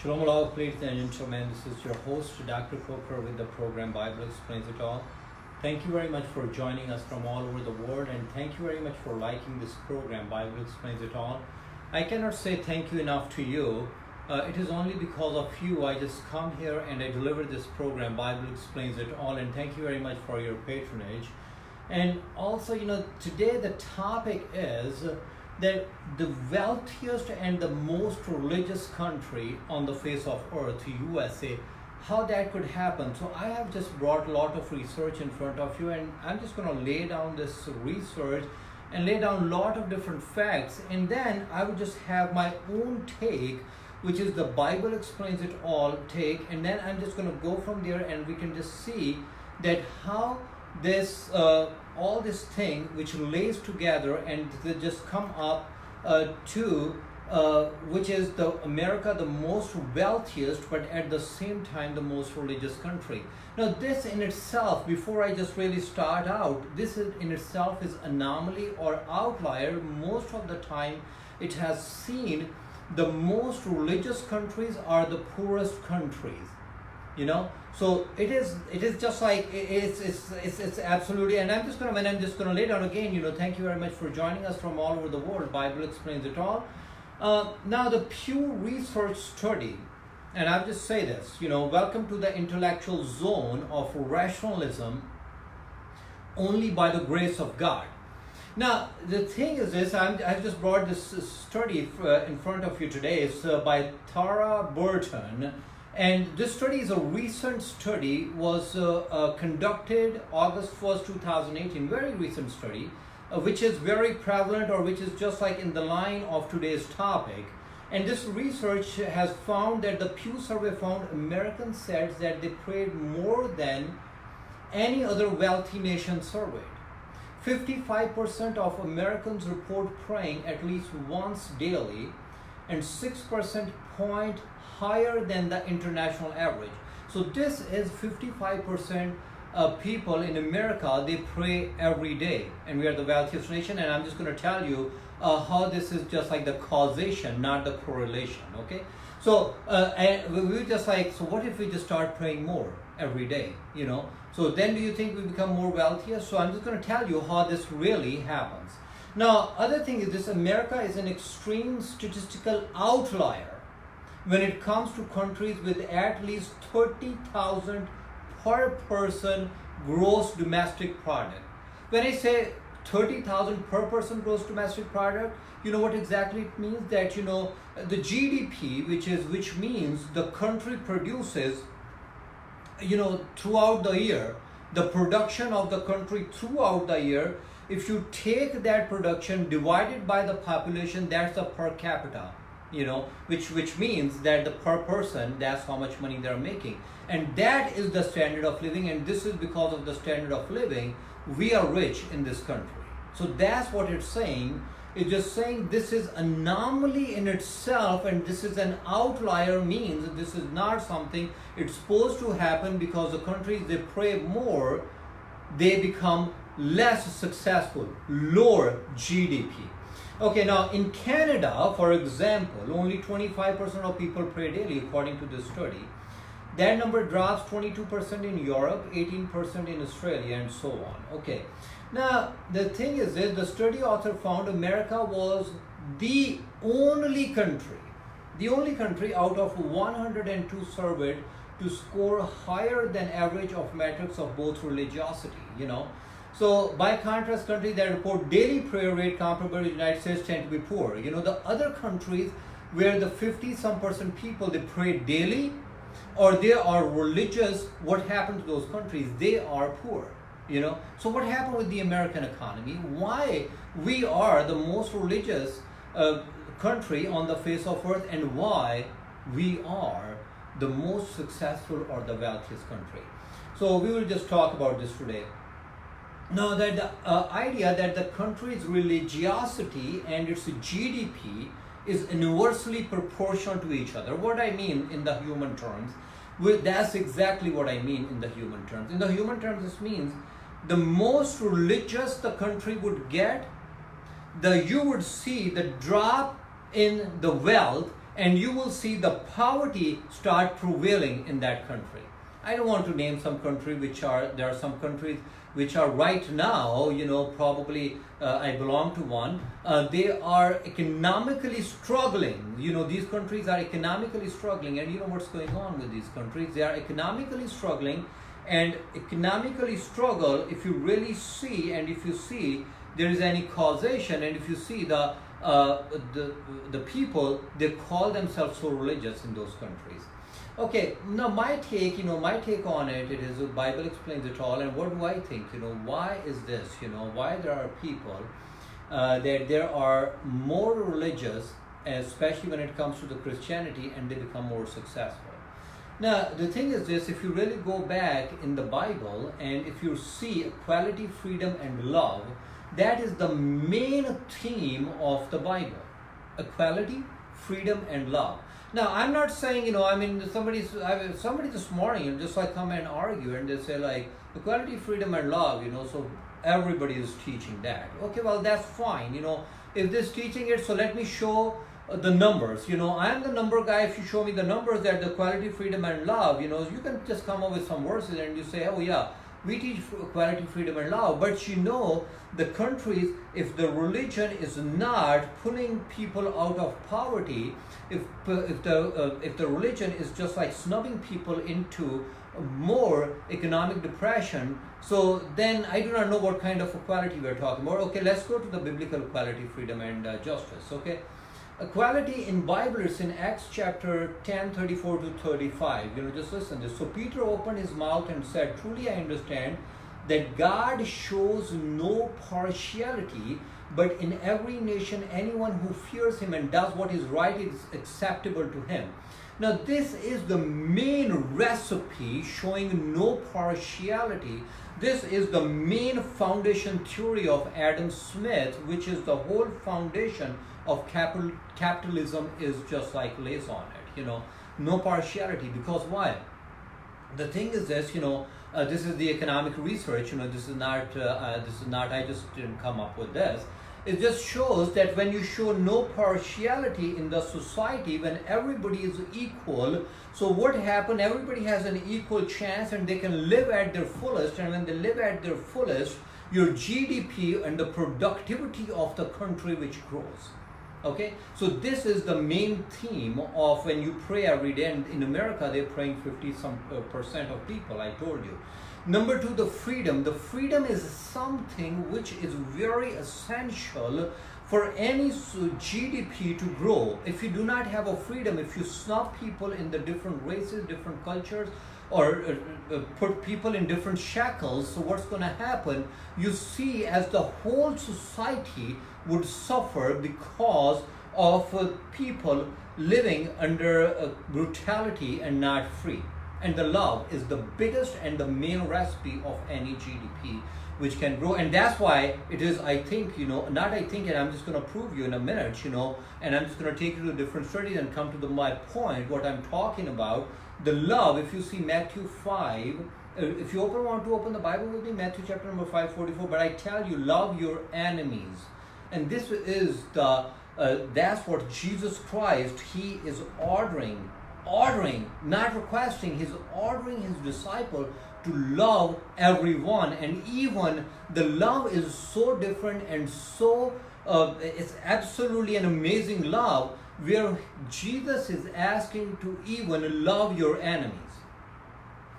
Shalom aloha, ladies and gentlemen. This is your host, Dr. Coker, with the program Bible Explains It All. Thank you very much for joining us from all over the world, and thank you very much for liking this program, Bible Explains It All. I cannot say thank you enough to you. It is only because of you I just come here and I deliver this program, Bible Explains It All, and thank you very much for your patronage. And also, today the topic is that the wealthiest and the most religious country on the face of earth, USA, how that could happen. So I have just brought a lot of research in front of you, and I'm just going to lay down this research and lay down a lot of different facts, and then I would just have my own take, which is the Bible Explains It All take, and then I'm just going to go from there and we can just see that how this all this thing which lays together and they just come up to which is the America, the most wealthiest, but at the same time the most religious country. Now this in itself, before I just really start out, this is in itself is anomaly or outlier. Most of the time it has seen the most religious countries are the poorest countries. So it is just like it's absolutely. And I'm just gonna lay down again, thank you very much for joining us from all over the world. Bible Explains It All. Now the Pew Research study, and I'll just say this, welcome to the intellectual zone of rationalism only by the grace of God. Now the thing is this, I've just brought this study in front of you today. It's by Tara Burton. And this study is a recent study, was conducted August 1st, 2018, very recent study, which is very prevalent, or which is just like in the line of today's topic. And this research has found that the Pew survey found Americans said that they prayed more than any other wealthy nation surveyed. 55% of Americans report praying at least once daily, and 6% point higher than the international average. So this is 55% of people in America, they pray every day, and we are the wealthiest nation. And I'm just going to tell you how this is just like the causation, not the correlation. Okay, so we just like, so what if we just start praying more every day? So then do you think we become more wealthier? So I'm just going to tell you how this really happens. Now, other thing is this: America is an extreme statistical outlier when it comes to countries with at least 30,000 per person gross domestic product. When I say 30,000 per person gross domestic product, you know what exactly it means? That the GDP, which means the country produces, throughout the year, the production of the country throughout the year. If you take that production divided by the population, that's the per capita. Which means that the per person, that's how much money they're making. And that is the standard of living, and this is because of the standard of living, we are rich in this country. So that's what it's saying. It's just saying this is anomaly in itself, and this is an outlier, means this is not something it's supposed to happen, because the countries they pray more, they become less successful, lower GDP. Okay, now in Canada, for example, only 25% of people pray daily according to this study. That number drops 22% in Europe, 18% in Australia, and so on. Okay, now the thing is this: the study author found America was the only country out of 102 surveyed to score higher than average of metrics of both religiosity. So by contrast, countries that report daily prayer rate comparable to the United States tend to be poor. The other countries where the 50-some% people, they pray daily or they are religious, what happened to those countries? They are poor. So what happened with the American economy? Why we are the most religious country on the face of earth, and why we are the most successful or the wealthiest country? So we will just talk about this today. Now, that the idea that the country's religiosity and its GDP is inversely proportional to each other. What I mean in the human terms, that's exactly what I mean in the human terms. In the human terms, this means the most religious the country would get, you would see the drop in the wealth and you will see the poverty start prevailing in that country. I don't want to name some country there are some countries which are right now, probably I belong to one, they are economically struggling. These countries are economically struggling, and you know what's going on with these countries. They are economically struggling, and economically struggle, if you really see, and if you see there is any causation, and if you see the people, they call themselves so religious in those countries. Okay, now my take on it is the Bible explains it all, and what do I think? Why is this? Why there are people that there are more religious, especially when it comes to the Christianity, and they become more successful. Now, the thing is this, if you really go back in the Bible, and if you see equality, freedom, and love, that is the main theme of the Bible. Equality, freedom, and love. Now, I'm not saying, somebody this morning just like come and argue, and they say like, equality, freedom, and love, so everybody is teaching that. Okay, well, that's fine, if this teaching it, so let me show the numbers. I'm the number guy. If you show me the numbers that the equality, freedom, and love, you can just come up with some verses and you say, oh yeah, we teach equality, freedom, and love. But the countries, if the religion is not pulling people out of poverty, if the religion is just like snubbing people into more economic depression, so then I do not know what kind of equality we're talking about. Okay, let's go to the biblical equality, freedom, and justice. Okay. Equality in Bible is in Acts chapter 10, 34 to 35. Just listen to this. So Peter opened his mouth and said, truly I understand that God shows no partiality, but in every nation anyone who fears him and does what is right is acceptable to him. Now this is the main recipe showing no partiality. This is the main foundation theory of Adam Smith, which is the whole foundation of capitalism is just like lays on it, no partiality. Because why? The thing is this, this is the economic research, this is not, I just didn't come up with this. It just shows that when you show no partiality in the society, when everybody is equal, so what happened? Everybody has an equal chance and they can live at their fullest, and when they live at their fullest, your GDP and the productivity of the country which grows. Okay, so this is the main theme of when you pray every day, and in America they're praying 50% of people, I told you. Number two, the freedom. The freedom is something which is very essential for any GDP to grow. If you do not have a freedom, if you snub people in the different races, different cultures, or put people in different shackles, so what's going to happen? You see, as the whole society would suffer because of people living under brutality and not free. And the love is the biggest and the main recipe of any GDP which can grow. And that's why it is, I think, not I think, and I'm just going to prove you in a minute, and I'm just going to take you to different studies and come to my point, what I'm talking about. The love, if you see Matthew 5, if you want to open the Bible with me, Matthew chapter number 5, 44, but I tell you, love your enemies. And this is that's what Jesus Christ, he is ordering, not requesting, he's ordering his disciple to love everyone. And even the love is so different and so, it's absolutely an amazing love, where Jesus is asking to even love your enemies.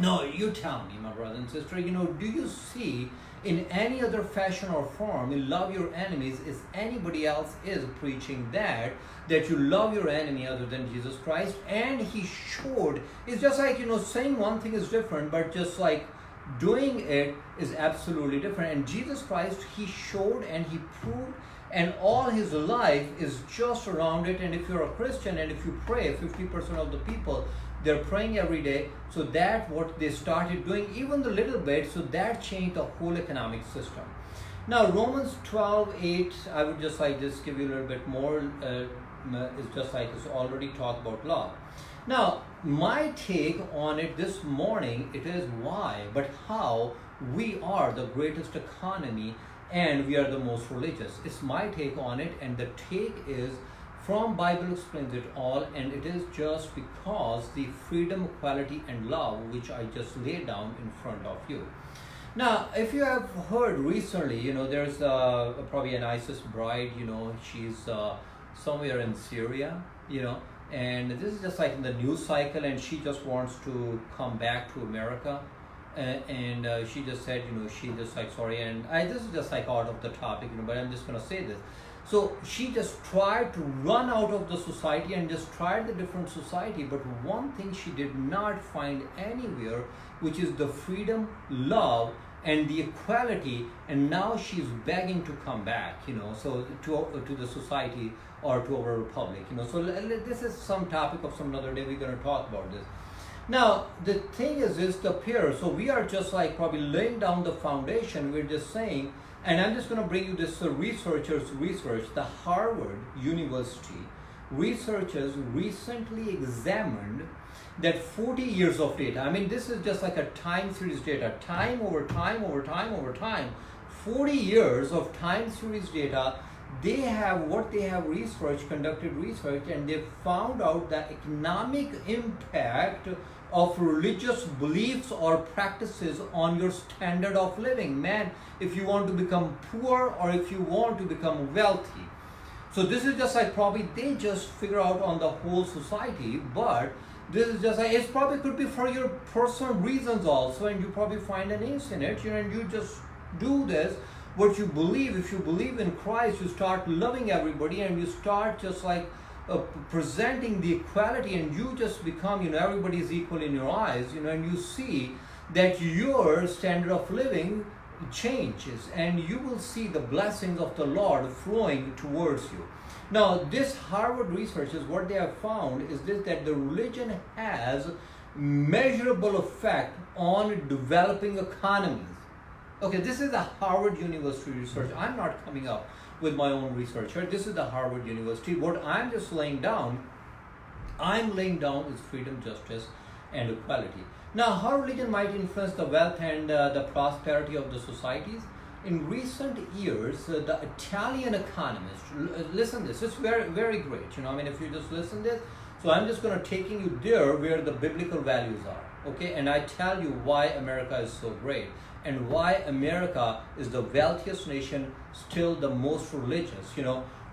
Now, you tell me, my brother and sister, do you see in any other fashion or form, in love your enemies, is anybody else is preaching that you love your enemy other than Jesus Christ? And he showed, it's just like, saying one thing is different, but just like doing it is absolutely different. And Jesus Christ, he showed and he proved, and all his life is just around it. And if you're a Christian and if you pray, 50% of the people, they're praying every day. So that what they started doing, even the little bit, so that changed the whole economic system. Now Romans 12:8, I would just like this give you a little bit more. It's just like it's already talked about love. Now my take on it this morning, it is why, but how we are the greatest economy and we are the most religious. It's my take on it, and the take is from Bible Explains It All, and it is just because the freedom, equality, and love which I just laid down in front of you. Now, if you have heard recently, there's probably an ISIS bride, she's somewhere in Syria, and this is just like in the news cycle, and she just wants to come back to America. And she just said, she just like, sorry, and this is just like out of the topic, but I'm just going to say this. So she just tried to run out of the society and just tried the different society, but one thing she did not find anywhere, which is the freedom, love, and the equality, and now she's begging to come back, so to the society or to our republic, So this is some topic of some other day. We're going to talk about this. Now, the thing is the pair. So we are just like probably laying down the foundation. We're just saying, and I'm just going to bring you this researchers' research. The Harvard University researchers recently examined that 40 years of data. I mean, this is just like a time series data, time over time over time over time. 40 years of time series data. They have conducted research, and they found out the economic impact of religious beliefs or practices on your standard of living. Man, if you want to become poor or if you want to become wealthy. So this is just like probably they just figure out on the whole society, but this is just like, it probably could be for your personal reasons also, and you probably find an ace in it, and you just do this. What you believe, if you believe in Christ, you start loving everybody, and you start just like presenting the equality, and you just become, everybody is equal in your eyes, and you see that your standard of living changes, and you will see the blessings of the Lord flowing towards you. Now, this Harvard researchers, what they have found is this, that the religion has measurable effect on developing economies. Okay, this is the Harvard University research. I'm not coming up with my own research here. This is the Harvard University. What I'm just laying down is freedom, justice, and equality. Now, how religion might influence the wealth and the prosperity of the societies. In recent years, the Italian economist, listen this, it's very, very great. If you just listen this, so I'm just going to taking you there where the biblical values are, okay? And I tell you why America is so great, and why America is the wealthiest nation, still the most religious,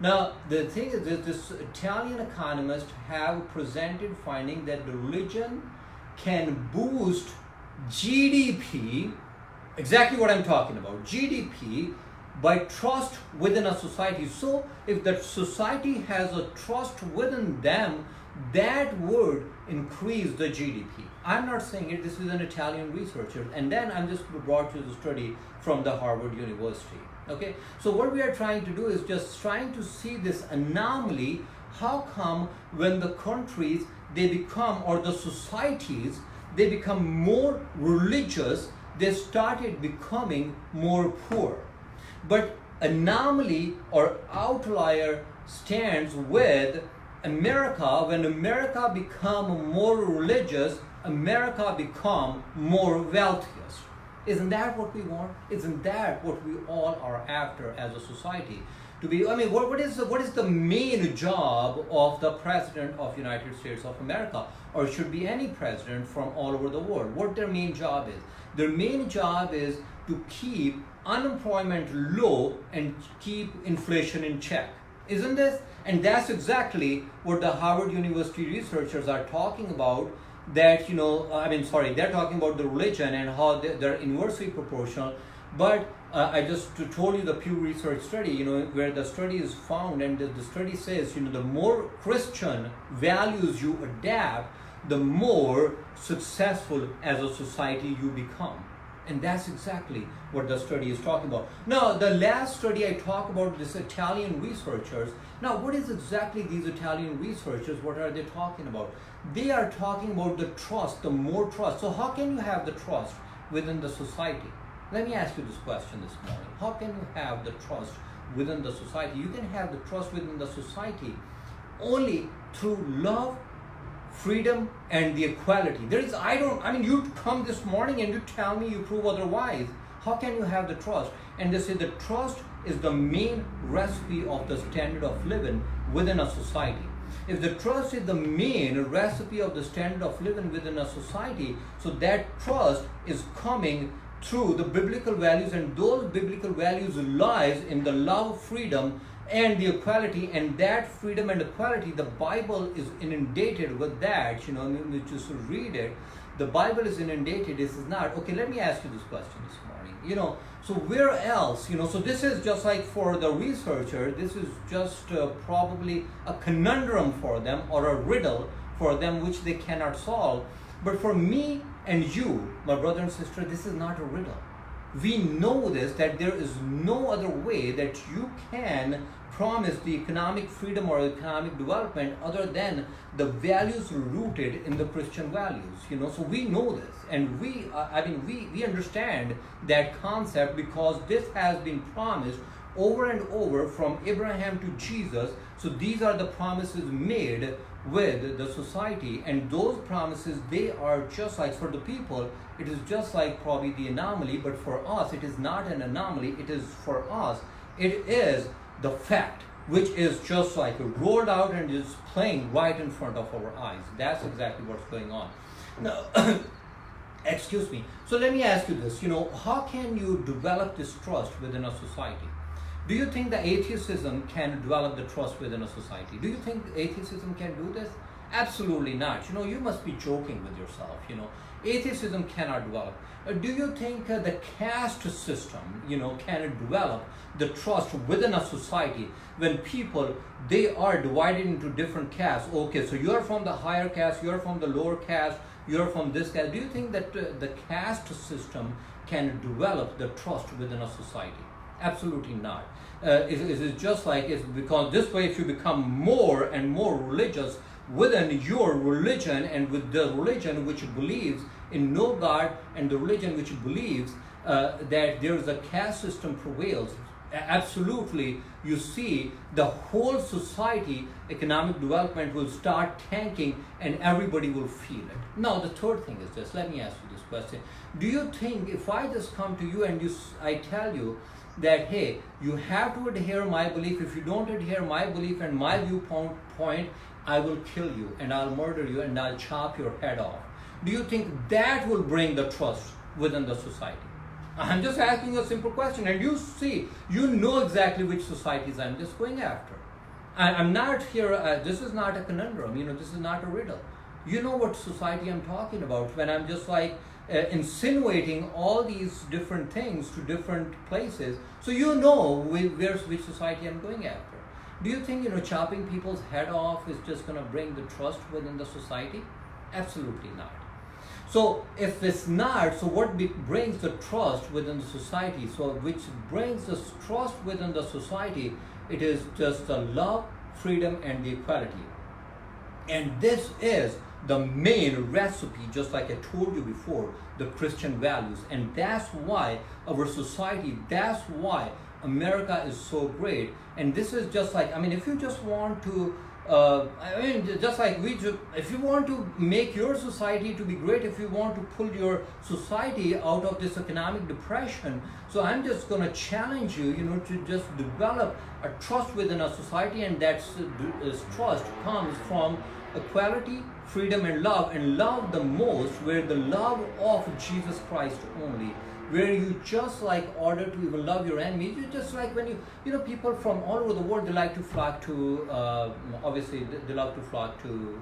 Now, the thing is that this Italian economist have presented finding that the religion can boost GDP, exactly what I'm talking about, GDP, by trust within a society. So if that society has a trust within them, that would increase the GDP. I'm not saying it, this is an Italian researcher, and then I'm just brought to the study from the Harvard University. Okay, so what we are trying to do is just trying to see this anomaly. How come when the countries they become, or the societies, they become more religious, they started becoming more poor. But anomaly or outlier stands with America. When America become more religious, America become more wealthiest. Isn't that what we want? Isn't that what we all are after as a society? To be, what is the main job of the President of United States of America, or should be any president from all over the world? What their main job is? Their main job is to keep unemployment low and keep inflation in check. Isn't this? And that's exactly what the Harvard University researchers are talking about. That they're talking about the religion and how they're inversely proportional. But I just told you the Pew Research study, where the study is found, and the study says, the more Christian values you adapt, the more successful as a society you become. And that's exactly what the study is talking about. Now, the last study I talked about, this Italian researchers. Now, what is exactly these Italian researchers, what are they talking about? They are talking about the trust, the more trust. So how can you have the trust within the society? Let me ask you this question this morning. How can you have the trust within the society? You can have the trust within the society only through love, freedom, and the equality. You come this morning and you tell me, you prove otherwise. How can you have the trust? And they say the trust is the main recipe of the standard of living within a society. If the trust is the main recipe of the standard of living within a society, so that trust is coming through the biblical values, and those biblical values lies in the love, freedom, and the equality. And that freedom and equality, the Bible is inundated with that. You just read it. The Bible is inundated. This is not. Okay, let me ask you this question this morning. So where else? So this is just like for the researcher, this is just probably a conundrum for them, or a riddle for them which they cannot solve. But for me and you, my brother and sister, this is not a riddle. We know this, that there is no other way that you can promise the economic freedom or economic development other than the values rooted in the Christian values. So we know this, and we understand that concept because this has been promised over and over from Abraham to Jesus. So these are the promises made with the society, and those promises, they are just like, for the people it is just like probably the anomaly, but for us it is not an anomaly. It is, for us, it is the fact, which is just like rolled out and is playing right in front of our eyes. That's exactly what's going on now. Excuse me. So let me ask you this, how can you develop this trust within a society? Do you think that atheism can develop the trust within a society? Do you think atheism can do this? Absolutely not. You must be joking with yourself. Atheism cannot develop. Do you think the caste system, can develop the trust within a society when people, they are divided into different castes? Okay, so you're from the higher caste, you're from the lower caste, you're from this caste. Do you think that the caste system can develop the trust within a society? Absolutely not. It's just like, it's because this way, if you become more and more religious within your religion, and with the religion which believes in no God, and the religion which believes that there is a caste system prevails, absolutely, you see the whole society economic development will start tanking, and everybody will feel it. Now the third thing is this. Let me ask you this question. Do you think if I just come to you and I tell you that, hey, you have to adhere my belief, if you don't adhere my belief and my viewpoint, I will kill you and I'll murder you and I'll chop your head off, do you think that will bring the trust within the society? I'm just asking a simple question, and you see, you know exactly which societies I'm just going after. I'm not here, this is not a conundrum, this is not a riddle. You know what society I'm talking about when I'm just like insinuating all these different things to different places. So which society I'm going after. Do you think, chopping people's head off is just going to bring the trust within the society? Absolutely not. So if it's not, so what brings the trust within the society? So which brings the trust within the society? It is just the love, freedom, and the equality. And this is the main recipe, just like I told you before, the Christian values. And that's why our society, that's why America is so great. And this is just like, if you just want to, just like if you want to make your society to be great, if you want to pull your society out of this economic depression, so I'm just going to challenge you, to just develop a trust within a society, and that trust comes from equality, freedom, and love the most, where the love of Jesus Christ only, where you just like order to even love your enemies. You just like when people from all over the world, they like to flock to, obviously they love to flock to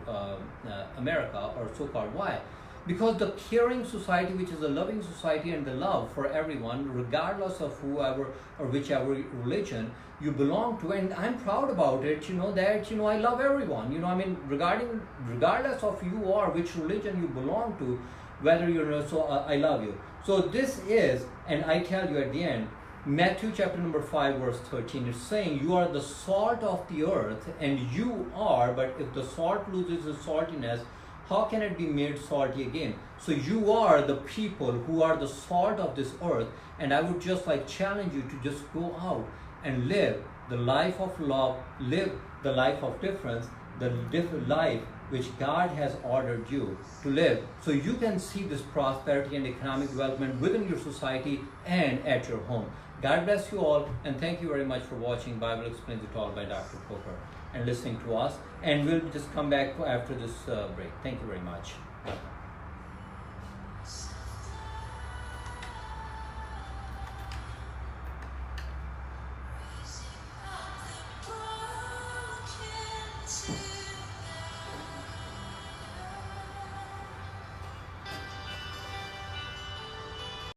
America, or so-called. Why? Because the caring society, which is a loving society, and the love for everyone, regardless of whoever or whichever religion you belong to. And I'm proud about it, that, I love everyone, regardless of you or which religion you belong to, whether I love you. So this is, and I tell you at the end, Matthew chapter number 5 verse 13, it's saying, you are the salt of the earth, and you are, but if the salt loses its saltiness, how can it be made salty again? So you are the people who are the salt of this earth, and I would just like challenge you to just go out and live the life of love, live the life of difference, the different life which God has ordered you to live, so you can see this prosperity and economic development within your society and at your home. God bless you all, and thank you very much for watching Bible Explains It All by Dr. Coker and listening to us. And we'll just come back after this break. Thank you very much.